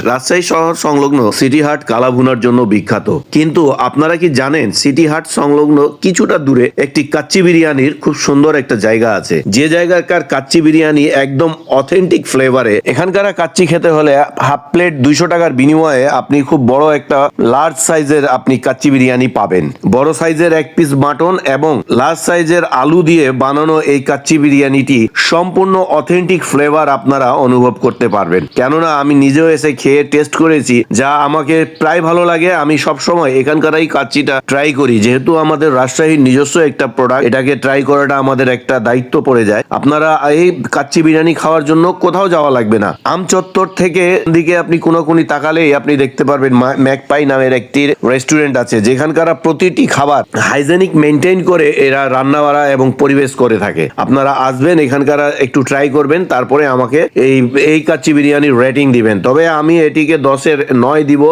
রাজশাহী শহর সংলগ্ন সিটি হাট কালাভুনার জন্য বিখ্যাত, কিন্তু আপনারা কি জানেন সিটি হাট সংলগ্ন কিছুটা দূরে একটি কাচ্চি বিরিয়ানির খুব সুন্দর একটা জায়গা আছে, যে জায়গাকার কাচ্চি বিরিয়ানি একদম অথেন্টিক ফ্লেভারে। এখানকার কাচ্চি খেতে হলে হাফ প্লেট 200 টাকার বিনিময়ে আপনি খুব বড় একটা লার্জ সাইজের আপনি কাচ্চি বিরিয়ানি পাবেন। বড় সাইজের এক পিস মাটন এবং লার্জ সাইজের আলু দিয়ে বানানো এই কাচ্চি বিরিয়ানিটি সম্পূর্ণ অথেন্টিক ফ্লেভার আপনারা অনুভব করতে পারবেন। কেননা আমি নিজেও এসে খেয়ে টেস্ট করেছি, যা আমাকে প্রায় ভালো লাগে। আমি সব সময় এখানকার এই কাচ্চিটা ট্রাই করি, যেহেতু আমাদের রাজশাহীর নিজস্ব একটা প্রোডাক্ট, এটাকে ট্রাই করাটা আমাদের একটা দায়িত্ব পড়ে যায়। আপনারা এই কাচ্চি বিরিয়ানি খাওয়ার জন্য কোথাও যাওয়া লাগবে না। আমচত্বর থেকে দিকে আপনি কোনকুনি তাকালেই আপনি দেখতে পারবেন ম্যাকপাই নামের একটি রেস্টুরেন্ট আছে, যেখানকার প্রতিটি খাবার হাইজেনিক মেনটেন করে এরা রান্না বাড়া এবং পরিবেশ করে থাকে। আপনারা আসবেন, এখানকার একটু ট্রাই করবেন, তারপরে আমাকে এই কাচ্চি বিরিয়ানির রেটিং দিবেন। তবে আমি এটিকে 10-এর 9 দিব।